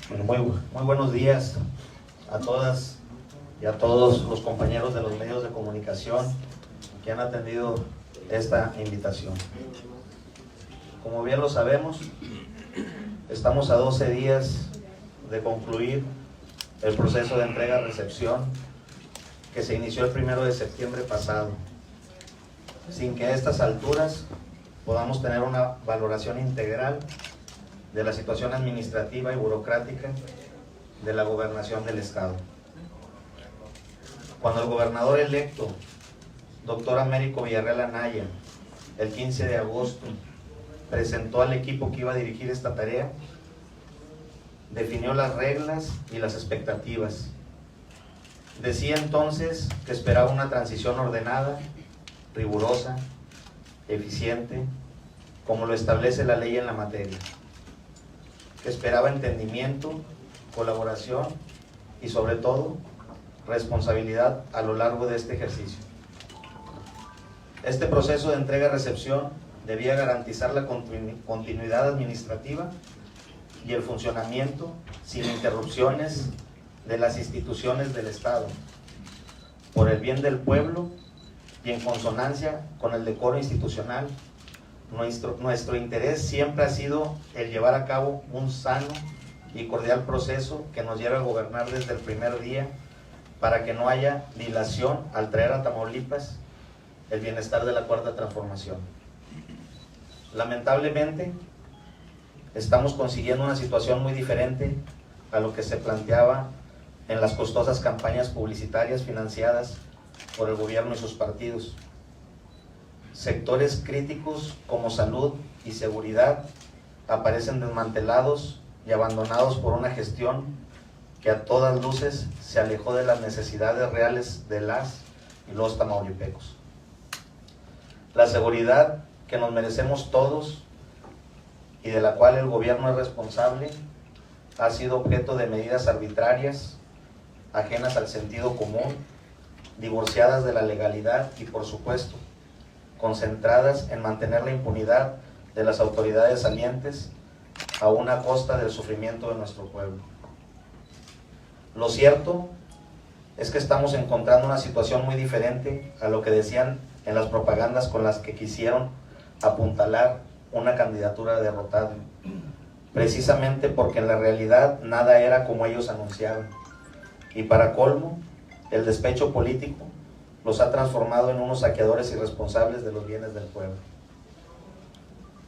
Bueno, muy buenos días a todas y a todos los compañeros de los medios de comunicación que han atendido esta invitación. Como bien lo sabemos, estamos a 12 días de concluir el proceso de entrega-recepción que se inició el 1 de septiembre pasado, sin que a estas alturas podamos tener una valoración integral de la situación administrativa y burocrática de la gobernación del estado. Cuando el gobernador electo, doctor Américo Villarreal Anaya, el 15 de agosto, presentó al equipo que iba a dirigir esta tarea, definió las reglas y las expectativas. Decía entonces que esperaba una transición ordenada, rigurosa, eficiente, como lo establece la ley en la materia. Que esperaba entendimiento, colaboración y sobre todo responsabilidad a lo largo de este ejercicio. Este proceso de entrega-recepción debía garantizar la continuidad administrativa y el funcionamiento sin interrupciones de las instituciones del Estado, por el bien del pueblo y en consonancia con el decoro institucional. Nuestro interés siempre ha sido el llevar a cabo un sano y cordial proceso que nos lleve a gobernar desde el primer día para que no haya dilación al traer a Tamaulipas el bienestar de la Cuarta Transformación. Lamentablemente, estamos consiguiendo una situación muy diferente a lo que se planteaba en las costosas campañas publicitarias financiadas por el gobierno y sus partidos. Sectores críticos como salud y seguridad aparecen desmantelados y abandonados por una gestión que a todas luces se alejó de las necesidades reales de las y los tamaulipecos. La seguridad que nos merecemos todos y de la cual el gobierno es responsable ha sido objeto de medidas arbitrarias, ajenas al sentido común, divorciadas de la legalidad y, por supuesto, concentradas en mantener la impunidad de las autoridades salientes a una costa del sufrimiento de nuestro pueblo. Lo cierto es que estamos encontrando una situación muy diferente a lo que decían en las propagandas con las que quisieron apuntalar una candidatura derrotada, precisamente porque en la realidad nada era como ellos anunciaban, y para colmo, el despecho político los ha transformado en unos saqueadores irresponsables de los bienes del pueblo.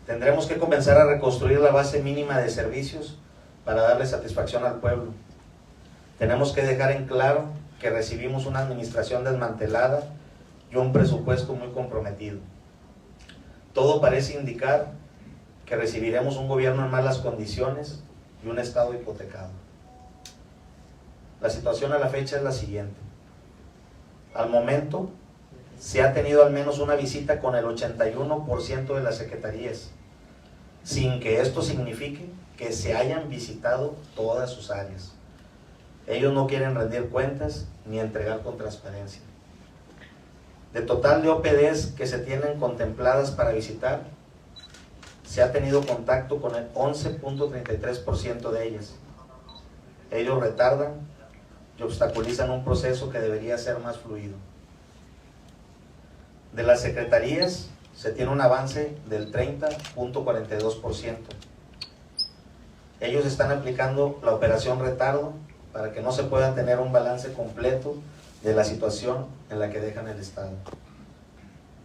Tendremos que comenzar a reconstruir la base mínima de servicios para darle satisfacción al pueblo. Tenemos que dejar en claro que recibimos una administración desmantelada y un presupuesto muy comprometido. Todo parece indicar que recibiremos un gobierno en malas condiciones y un estado hipotecado. La situación a la fecha es la siguiente. Al momento, se ha tenido al menos una visita con el 81% de las secretarías, sin que esto signifique que se hayan visitado todas sus áreas. Ellos no quieren rendir cuentas ni entregar con transparencia. De total de OPDs que se tienen contempladas para visitar, se ha tenido contacto con el 11.33% de ellas. Ellos retardan y obstaculizan un proceso que debería ser más fluido. De las secretarías se tiene un avance del 30.42%. Ellos están aplicando la operación retardo para que no se pueda tener un balance completo de la situación en la que dejan el Estado.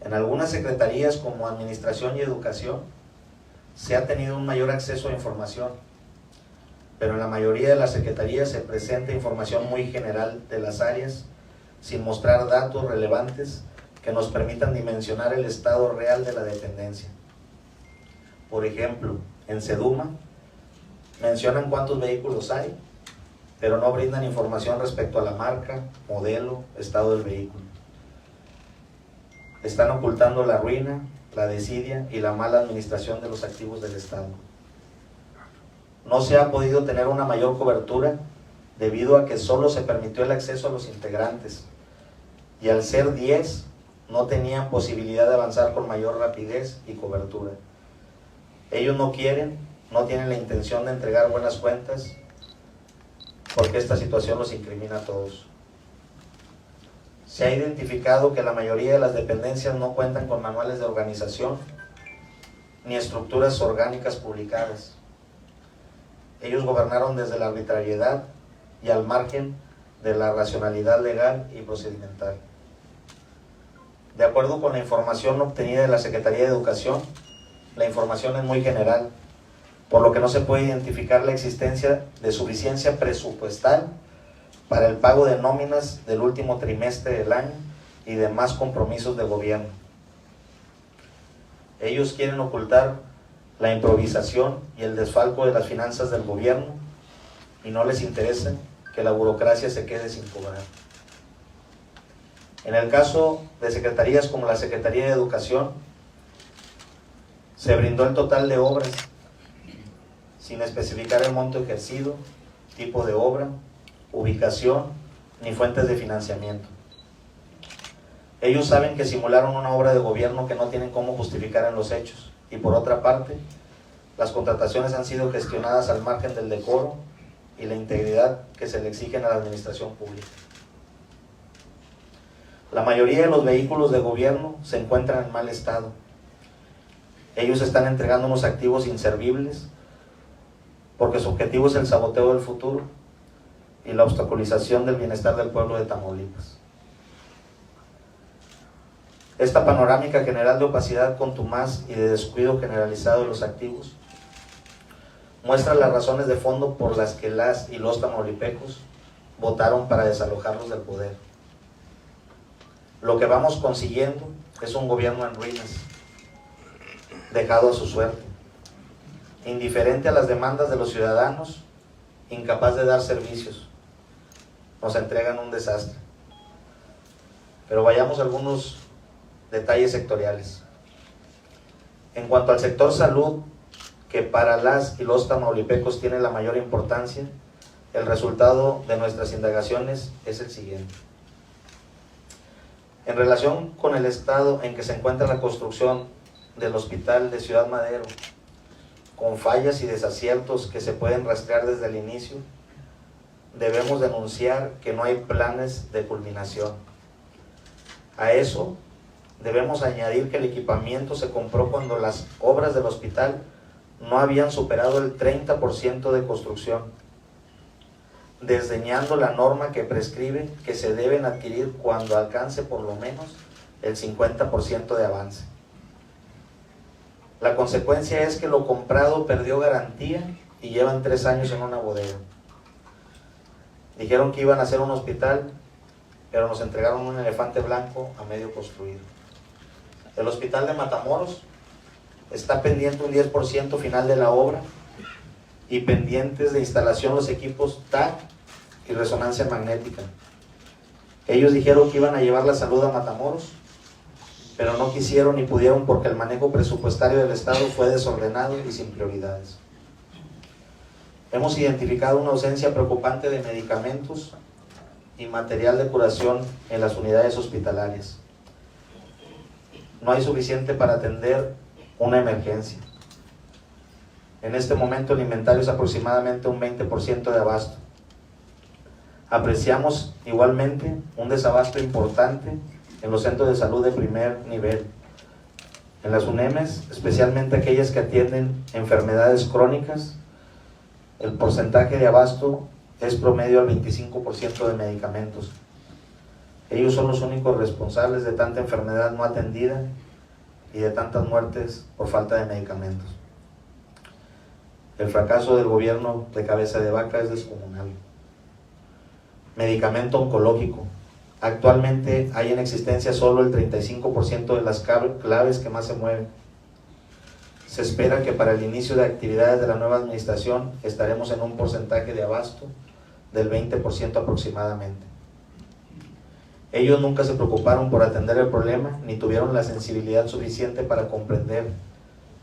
En algunas secretarías como Administración y Educación se ha tenido un mayor acceso a información, pero en la mayoría de las secretarías se presenta información muy general de las áreas, sin mostrar datos relevantes que nos permitan dimensionar el estado real de la dependencia. Por ejemplo, en Seduma mencionan cuántos vehículos hay, pero no brindan información respecto a la marca, modelo, estado del vehículo. Están ocultando la ruina, la desidia y la mala administración de los activos del Estado. No se ha podido tener una mayor cobertura debido a que solo se permitió el acceso a los integrantes y al ser 10 no tenían posibilidad de avanzar con mayor rapidez y cobertura. Ellos no quieren, no tienen la intención de entregar buenas cuentas porque esta situación los incrimina a todos. Se ha identificado que la mayoría de las dependencias no cuentan con manuales de organización ni estructuras orgánicas publicadas. Ellos gobernaron desde la arbitrariedad y al margen de la racionalidad legal y procedimental. De acuerdo con la información obtenida de la Secretaría de Educación, la información es muy general, por lo que no se puede identificar la existencia de suficiencia presupuestal para el pago de nóminas del último trimestre del año y demás compromisos de gobierno. Ellos quieren ocultar la improvisación y el desfalco de las finanzas del gobierno y no les interesa que la burocracia se quede sin cobrar. En el caso de secretarías como la Secretaría de Educación, se brindó el total de obras sin especificar el monto ejercido, tipo de obra, ubicación ni fuentes de financiamiento. Ellos saben que simularon una obra de gobierno que no tienen cómo justificar en los hechos, y por otra parte, las contrataciones han sido gestionadas al margen del decoro y la integridad que se le exigen a la administración pública. La mayoría de los vehículos de gobierno se encuentran en mal estado. Ellos están entregando unos activos inservibles porque su objetivo es el saboteo del futuro y la obstaculización del bienestar del pueblo de Tamaulipas. Esta panorámica general de opacidad contumaz y de descuido generalizado de los activos muestra las razones de fondo por las que las y los tamaulipecos votaron para desalojarlos del poder. Lo que vamos consiguiendo es un gobierno en ruinas, dejado a su suerte, indiferente a las demandas de los ciudadanos, incapaz de dar servicios. Nos entregan un desastre. Pero vayamos a algunos detalles sectoriales. En cuanto al sector salud, que para las y los tamaulipecos tiene la mayor importancia, el resultado de nuestras indagaciones es el siguiente. En relación con el estado en que se encuentra la construcción del hospital de Ciudad Madero, con fallas y desaciertos que se pueden rastrear desde el inicio, debemos denunciar que no hay planes de culminación. A eso debemos añadir que el equipamiento se compró cuando las obras del hospital no habían superado el 30% de construcción, desdeñando la norma que prescribe que se deben adquirir cuando alcance por lo menos el 50% de avance. La consecuencia es que lo comprado perdió garantía y llevan 3 años en una bodega. Dijeron que iban a hacer un hospital, pero nos entregaron un elefante blanco a medio construido. El hospital de Matamoros está pendiente un 10% final de la obra y pendientes de instalación los equipos TAC y resonancia magnética. Ellos dijeron que iban a llevar la salud a Matamoros, pero no quisieron ni pudieron porque el manejo presupuestario del Estado fue desordenado y sin prioridades. Hemos identificado una ausencia preocupante de medicamentos y material de curación en las unidades hospitalarias. No hay suficiente para atender una emergencia. En este momento el inventario es aproximadamente un 20% de abasto. Apreciamos igualmente un desabasto importante en los centros de salud de primer nivel. En las UNEMES, especialmente aquellas que atienden enfermedades crónicas, el porcentaje de abasto es promedio al 25% de medicamentos. Ellos son los únicos responsables de tanta enfermedad no atendida y de tantas muertes por falta de medicamentos. El fracaso del gobierno de cabeza de vaca es descomunal. Medicamento oncológico. Actualmente hay en existencia solo el 35% de las claves que más se mueven. Se espera que para el inicio de actividades de la nueva administración estaremos en un porcentaje de abasto del 20% aproximadamente. Ellos nunca se preocuparon por atender el problema ni tuvieron la sensibilidad suficiente para comprender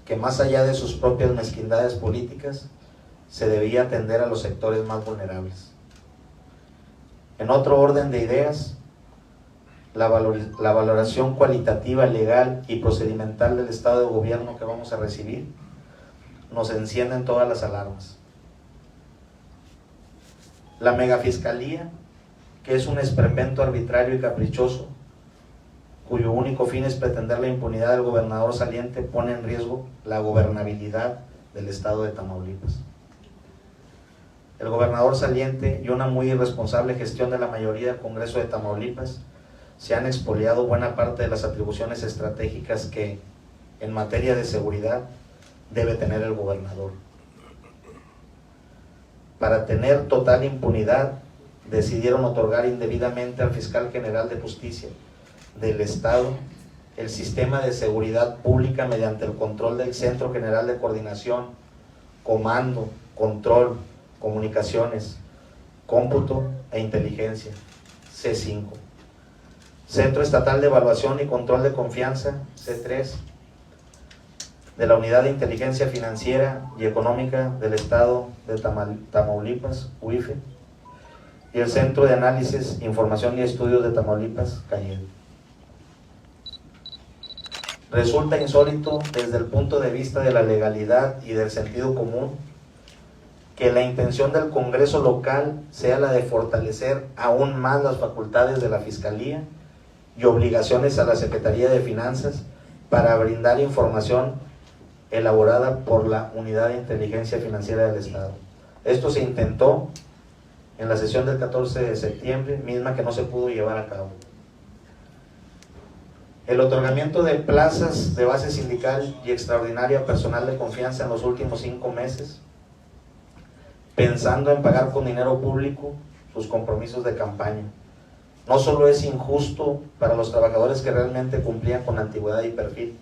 que más allá de sus propias mezquindades políticas, se debía atender a los sectores más vulnerables. En otro orden de ideas, la valoración cualitativa, legal y procedimental del estado de gobierno que vamos a recibir nos encienden todas las alarmas. La megafiscalía, que es un esperpento arbitrario y caprichoso, cuyo único fin es pretender la impunidad del gobernador saliente, pone en riesgo la gobernabilidad del estado de Tamaulipas. El gobernador saliente y una muy irresponsable gestión de la mayoría del Congreso de Tamaulipas se han expoliado buena parte de las atribuciones estratégicas que, en materia de seguridad, debe tener el gobernador. Para tener total impunidad, decidieron otorgar indebidamente al fiscal general de justicia del Estado el sistema de seguridad pública mediante el control del Centro General de Coordinación, Comando, Control, Comunicaciones, Cómputo e Inteligencia, C5. Centro Estatal de Evaluación y Control de Confianza, C3, de la Unidad de Inteligencia Financiera y Económica del Estado de Tamaulipas, UIFE, y el Centro de Análisis, Información y Estudios de Tamaulipas, CAIED. Resulta insólito desde el punto de vista de la legalidad y del sentido común que la intención del Congreso local sea la de fortalecer aún más las facultades de la Fiscalía y obligaciones a la Secretaría de Finanzas para brindar información elaborada por la Unidad de Inteligencia Financiera del Estado. Esto se intentó en la sesión del 14 de septiembre, misma que no se pudo llevar a cabo. El otorgamiento de plazas de base sindical y extraordinaria a personal de confianza en los últimos 5 meses, pensando en pagar con dinero público sus compromisos de campaña, no solo es injusto para los trabajadores que realmente cumplían con antigüedad y perfil,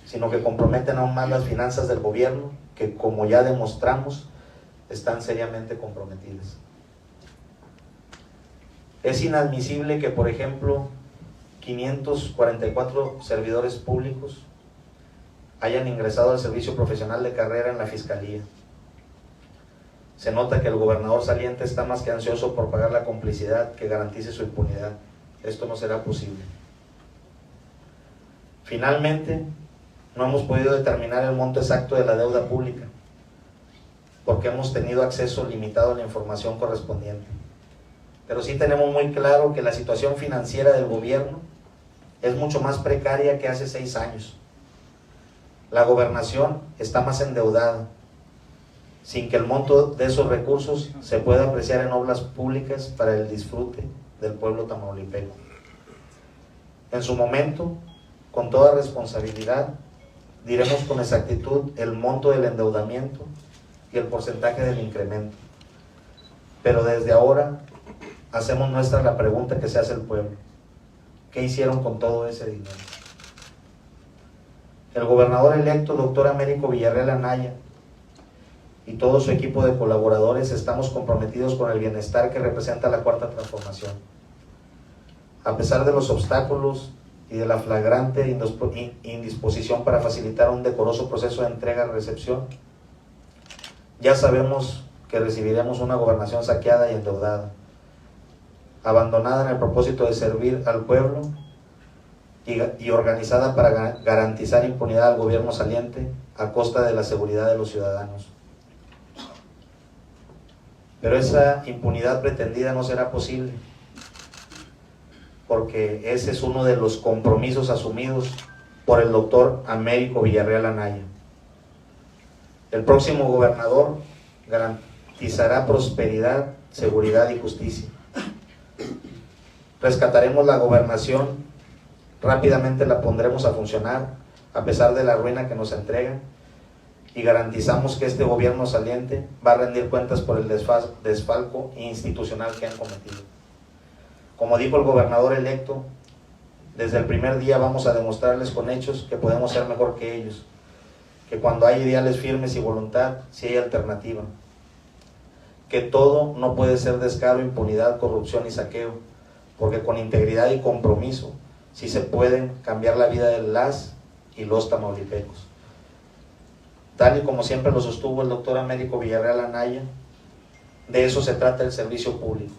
sino que comprometen aún más las finanzas del gobierno, que, como ya demostramos, están seriamente comprometidas. Es inadmisible que, por ejemplo, 544 servidores públicos hayan ingresado al servicio profesional de carrera en la Fiscalía. Se nota que el gobernador saliente está más que ansioso por pagar la complicidad que garantice su impunidad. Esto no será posible. Finalmente, no hemos podido determinar el monto exacto de la deuda pública, porque hemos tenido acceso limitado a la información correspondiente. Pero sí tenemos muy claro que la situación financiera del gobierno es mucho más precaria que hace 6 años. La gobernación está más endeudada, sin que el monto de esos recursos se pueda apreciar en obras públicas para el disfrute del pueblo tamaulipeco. En su momento, con toda responsabilidad, diremos con exactitud el monto del endeudamiento y el porcentaje del incremento. Pero desde ahora hacemos nuestra la pregunta que se hace el pueblo: ¿qué hicieron con todo ese dinero? El gobernador electo, doctor Américo Villarreal Anaya, y todo su equipo de colaboradores estamos comprometidos con el bienestar que representa la Cuarta Transformación. A pesar de los obstáculos y de la flagrante indisposición para facilitar un decoroso proceso de entrega-recepción, ya sabemos que recibiremos una gobernación saqueada y endeudada, abandonada en el propósito de servir al pueblo y organizada para garantizar impunidad al gobierno saliente a costa de la seguridad de los ciudadanos. Pero esa impunidad pretendida no será posible, porque ese es uno de los compromisos asumidos por el doctor Américo Villarreal Anaya. El próximo gobernador garantizará prosperidad, seguridad y justicia. Rescataremos la gobernación, rápidamente la pondremos a funcionar a pesar de la ruina que nos entrega, y garantizamos que este gobierno saliente va a rendir cuentas por el desfalco institucional que han cometido. Como dijo el gobernador electo, desde el primer día vamos a demostrarles con hechos que podemos ser mejor que ellos, que cuando hay ideales firmes y voluntad, sí hay alternativa, que todo no puede ser descaro, impunidad, corrupción y saqueo, porque con integridad y compromiso sí se pueden cambiar la vida de las y los tamaulipecos. Tal y como siempre lo sostuvo el doctor Américo Villarreal Anaya, de eso se trata el servicio público,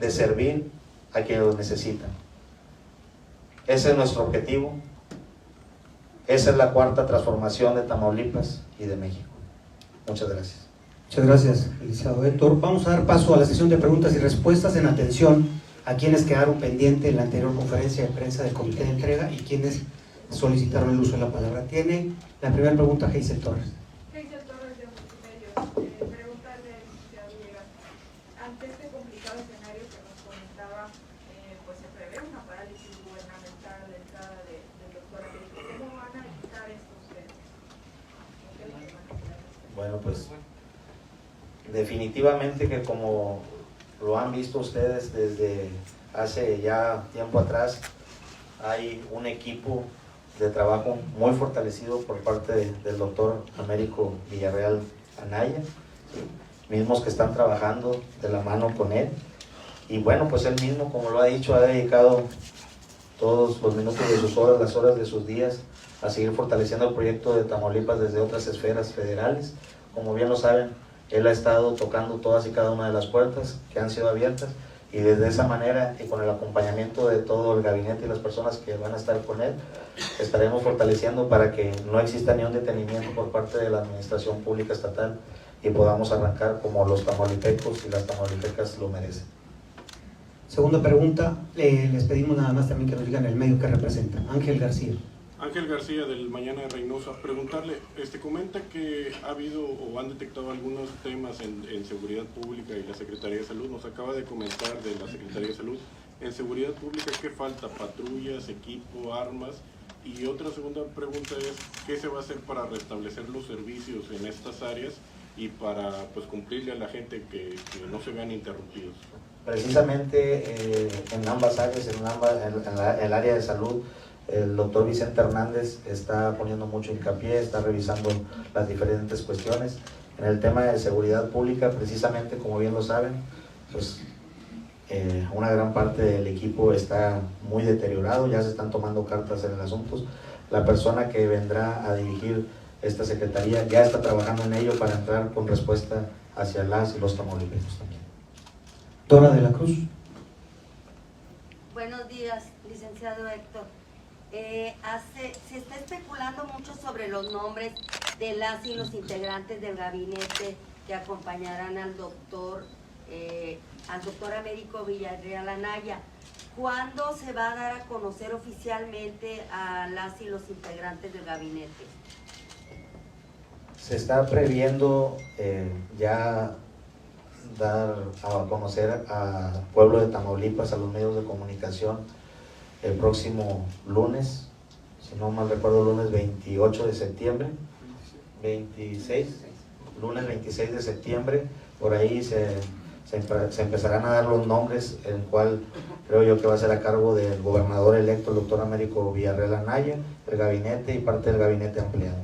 de servir a quienes lo necesitan. Ese es nuestro objetivo, esa es la Cuarta Transformación de Tamaulipas y de México. Muchas gracias. Muchas gracias, licenciado Héctor. Vamos a dar paso a la sesión de preguntas y respuestas en atención a quienes quedaron pendientes en la anterior conferencia de prensa del comité de entrega y quienes solicitaron el uso de la palabra. Tiene la primera pregunta Geisel Torres. Geisel Torres de Multimedios. Pregunta del licenciado Villegas. Ante este complicado escenario que nos comentaba, pues se prevé una parálisis gubernamental a la entrada del doctor Américo. ¿Cómo van a evitar esto ustedes? Bueno, pues definitivamente que como lo han visto ustedes desde hace ya tiempo atrás, hay un equipo de trabajo muy fortalecido por parte del doctor Américo Villarreal Anaya, ¿sí? Mismos que están trabajando de la mano con él, y bueno, pues él mismo, como lo ha dicho, ha dedicado todos los minutos de sus horas, las horas de sus días, a seguir fortaleciendo el proyecto de Tamaulipas desde otras esferas federales. Como bien lo saben, él ha estado tocando todas y cada una de las puertas que han sido abiertas, y desde esa manera y con el acompañamiento de todo el gabinete y las personas que van a estar con él, estaremos fortaleciendo para que no exista ni un detenimiento por parte de la administración pública estatal y podamos arrancar como los tamaulipecos y las tamaulipecas lo merecen. Segunda pregunta, les pedimos nada más también que nos digan el medio que representan. Ángel García. Ángel García del Mañana de Reynosa. Preguntarle, comenta que ha habido o han detectado algunos temas en seguridad pública y la Secretaría de Salud. Nos acaba de comentar de la Secretaría de Salud. En seguridad pública, ¿qué falta? ¿Patrullas, equipo, armas? Y otra segunda pregunta es, ¿qué se va a hacer para restablecer los servicios en estas áreas y para pues cumplirle a la gente que no se vean interrumpidos? Precisamente en ambas áreas, en el área de salud, el doctor Vicente Hernández está poniendo mucho hincapié, está revisando las diferentes cuestiones. En el tema de seguridad pública, precisamente, como bien lo saben, pues una gran parte del equipo está muy deteriorado, ya se están tomando cartas en el asunto. La persona que vendrá a dirigir esta secretaría ya está trabajando en ello para entrar con respuesta hacia las y los tamaulipecos también. Dora de la Cruz. Buenos días, licenciado Héctor. Se está especulando mucho sobre los nombres de las y los integrantes del gabinete que acompañarán al doctor Américo Villarreal Anaya. ¿Cuándo se va a dar a conocer oficialmente a las y los integrantes del gabinete? Se está previendo ya dar a conocer al pueblo de Tamaulipas, a los medios de comunicación, el próximo lunes, si no mal recuerdo, lunes 28 de septiembre, 26, lunes 26 de septiembre, por ahí se empezarán a dar los nombres, el cual creo yo que va a ser a cargo del gobernador electo, el doctor Américo Villarreal Anaya, el gabinete y parte del gabinete ampliado.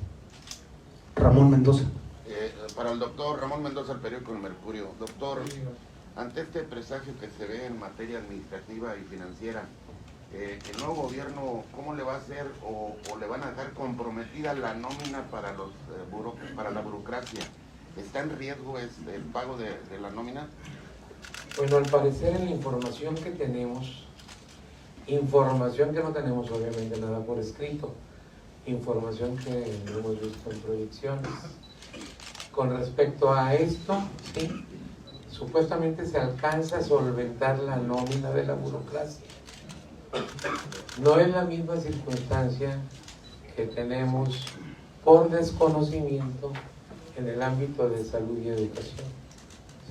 Ramón Mendoza. Para el doctor Ramón Mendoza, el periódico El Mercurio. Doctor, ante este presagio que se ve en materia administrativa y financiera, el nuevo gobierno, ¿cómo le va a hacer o le van a dejar comprometida la nómina para la burocracia? ¿Está en riesgo el pago de la nómina? Bueno, al parecer en la información que tenemos, información que no tenemos obviamente nada por escrito, información que no hemos visto en proyecciones. Con respecto a esto, sí, supuestamente se alcanza a solventar la nómina de la burocracia. No es la misma circunstancia que tenemos por desconocimiento en el ámbito de salud y educación,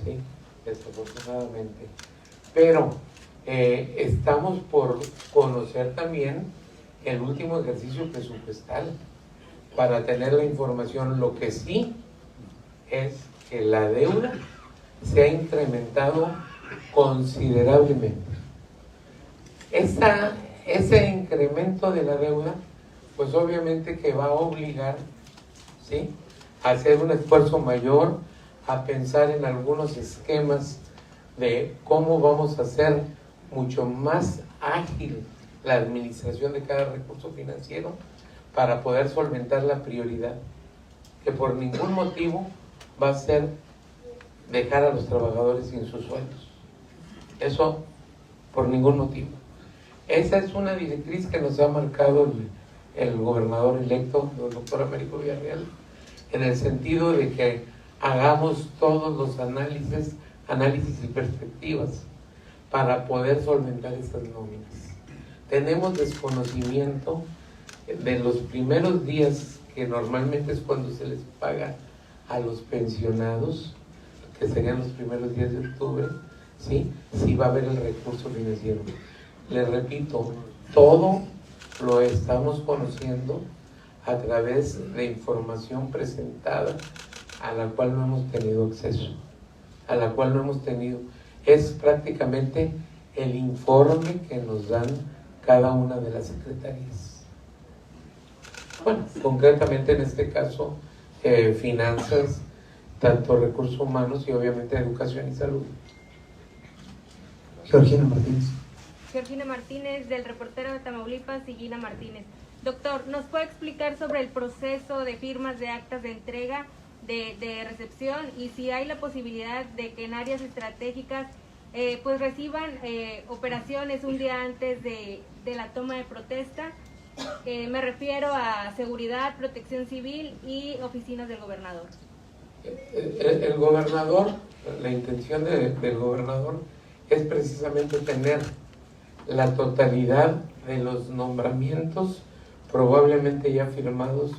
¿sí? Desafortunadamente. Pero estamos por conocer también el último ejercicio presupuestal para tener la información. Lo que sí es que la deuda se ha incrementado considerablemente. Ese incremento de la deuda, pues obviamente que va a obligar, ¿sí?, a hacer un esfuerzo mayor, a pensar en algunos esquemas de cómo vamos a hacer mucho más ágil la administración de cada recurso financiero para poder solventar la prioridad, que por ningún motivo va a ser dejar a los trabajadores sin sus sueldos. Eso por ningún motivo. Esa es una directriz que nos ha marcado el gobernador electo, el doctor Américo Villarreal, en el sentido de que hagamos todos los análisis y perspectivas para poder solventar estas nóminas. Tenemos desconocimiento de los primeros días, que normalmente es cuando se les paga a los pensionados, que serían los primeros días de octubre, ¿sí? Si va a haber el recurso financiero. Les repito, todo lo estamos conociendo a través de información presentada a la cual no hemos tenido acceso, es prácticamente el informe que nos dan cada una de las secretarías. Bueno, concretamente en este caso, finanzas, tanto recursos humanos y obviamente educación y salud. Georgina Martínez. Georgina Martínez, del Reportero de Tamaulipas, y Gina Martínez. Doctor, ¿nos puede explicar sobre el proceso de firmas de actas de entrega, de recepción, y si hay la posibilidad de que en áreas estratégicas pues reciban operaciones un día antes de la toma de protesta? Me refiero a seguridad, protección civil y oficinas del gobernador. El gobernador, la intención del gobernador es precisamente tener la totalidad de los nombramientos probablemente ya firmados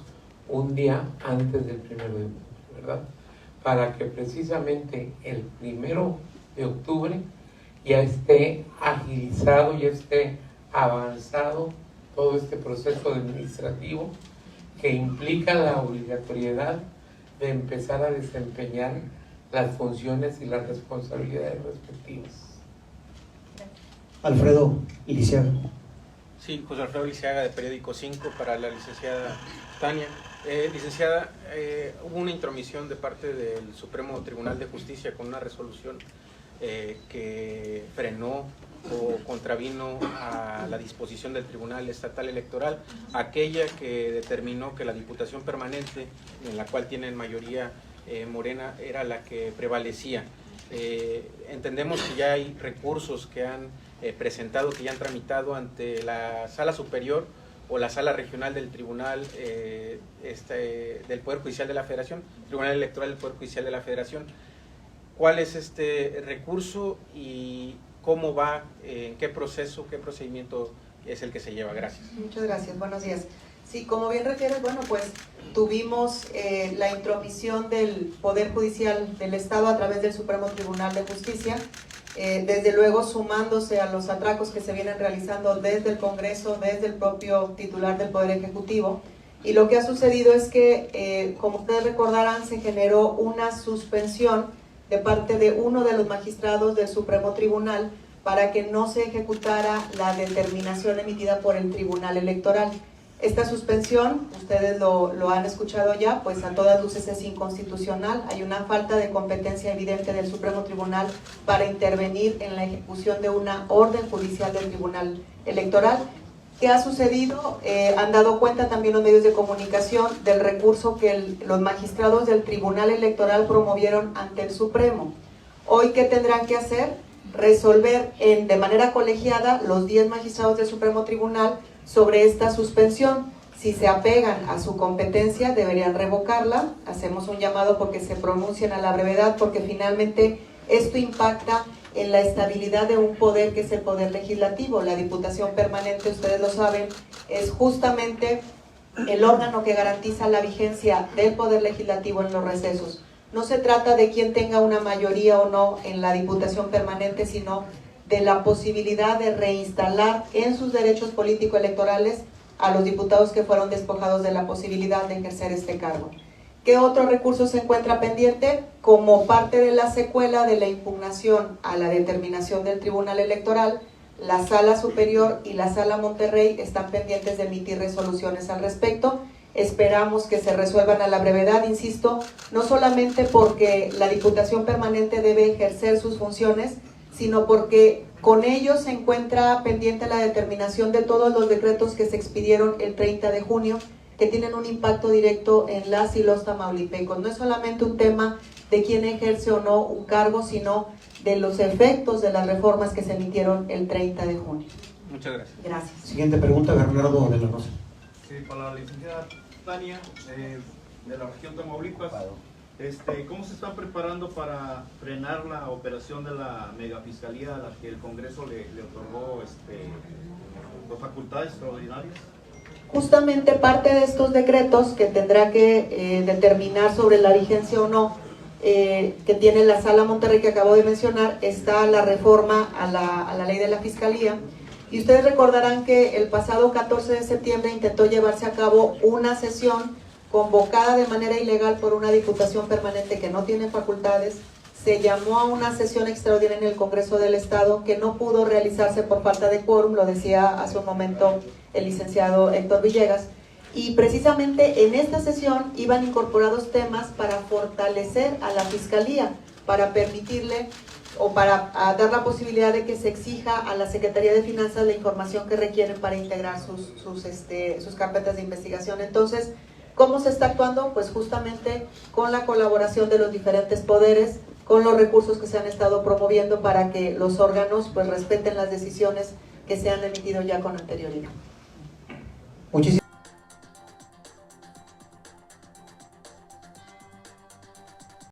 un día antes del 1 de octubre, ¿verdad? Para que precisamente el 1 de octubre ya esté agilizado, ya esté avanzado todo este proceso administrativo que implica la obligatoriedad de empezar a desempeñar las funciones y las responsabilidades respectivas. Alfredo Lisiaga. Sí, José Alfredo Lisiaga, de Periódico 5, para la licenciada Tania. Licenciada, hubo una intromisión de parte del Supremo Tribunal de Justicia con una resolución que frenó o contravino a la disposición del Tribunal Estatal Electoral, aquella que determinó que la Diputación Permanente, en la cual tienen mayoría Morena, era la que prevalecía. Entendemos que ya hay recursos que han presentado, que ya han tramitado ante la Sala Superior o la Sala Regional del Tribunal del Poder Judicial de la Federación, Tribunal Electoral del Poder Judicial de la Federación. ¿Cuál es este recurso y cómo va, en qué proceso, qué procedimiento es el que se lleva? Gracias. Muchas gracias, buenos días. Sí, como bien refieres, bueno, pues tuvimos la intromisión del Poder Judicial del Estado a través del Supremo Tribunal de Justicia, desde luego sumándose a los atracos que se vienen realizando desde el Congreso, desde el propio titular del Poder Ejecutivo. Y lo que ha sucedido es que, como ustedes recordarán, se generó una suspensión de parte de uno de los magistrados del Supremo Tribunal para que no se ejecutara la determinación emitida por el Tribunal Electoral. Esta suspensión, ustedes lo han escuchado ya, pues a todas luces es inconstitucional. Hay una falta de competencia evidente del Supremo Tribunal para intervenir en la ejecución de una orden judicial del Tribunal Electoral. ¿Qué ha sucedido? Han dado cuenta también los medios de comunicación del recurso que los magistrados del Tribunal Electoral promovieron ante el Supremo. Hoy, ¿qué tendrán que hacer? Resolver de manera colegiada los 10 magistrados del Supremo Tribunal sobre esta suspensión. Si se apegan a su competencia, deberían revocarla. Hacemos un llamado porque se pronuncien a la brevedad, porque finalmente esto impacta en la estabilidad de un poder que es el poder legislativo. La Diputación Permanente, ustedes lo saben, es justamente el órgano que garantiza la vigencia del poder legislativo en los recesos. No se trata de quién tenga una mayoría o no en la Diputación Permanente, sino de la posibilidad de reinstalar en sus derechos político-electorales a los diputados que fueron despojados de la posibilidad de ejercer este cargo. ¿Qué otro recurso se encuentra pendiente? Como parte de la secuela de la impugnación a la determinación del Tribunal Electoral, la Sala Superior y la Sala Monterrey están pendientes de emitir resoluciones al respecto. Esperamos que se resuelvan a la brevedad, insisto, no solamente porque la Diputación Permanente debe ejercer sus funciones, sino porque con ello se encuentra pendiente la determinación de todos los decretos que se expidieron el 30 de junio, que tienen un impacto directo en las y los tamaulipecos. No es solamente un tema de quién ejerce o no un cargo, sino de los efectos de las reformas que se emitieron el 30 de junio. Muchas gracias. Gracias. Siguiente pregunta, Bernardo de la Rosa. Sí, para la licenciada Tania, de la región Tamaulipas. ¿Cómo se están preparando para frenar la operación de la megafiscalía a la que el Congreso le otorgó las facultades extraordinarias? Justamente parte de estos decretos que tendrá que determinar sobre la vigencia o no que tiene la Sala Monterrey que acabo de mencionar, está la reforma a la ley de la Fiscalía. Y ustedes recordarán que el pasado 14 de septiembre intentó llevarse a cabo una sesión convocada de manera ilegal por una diputación permanente que no tiene facultades. Se llamó a una sesión extraordinaria en el Congreso del Estado que no pudo realizarse por falta de quórum, lo decía hace un momento el licenciado Héctor Villegas. Y precisamente en esta sesión iban incorporados temas para fortalecer a la Fiscalía, para permitirle o para dar la posibilidad de que se exija a la Secretaría de Finanzas la información que requieren para integrar sus carpetas de investigación. Entonces, ¿cómo se está actuando? Pues justamente con la colaboración de los diferentes poderes, con los recursos que se han estado promoviendo para que los órganos pues respeten las decisiones que se han emitido ya con anterioridad. Muchísimas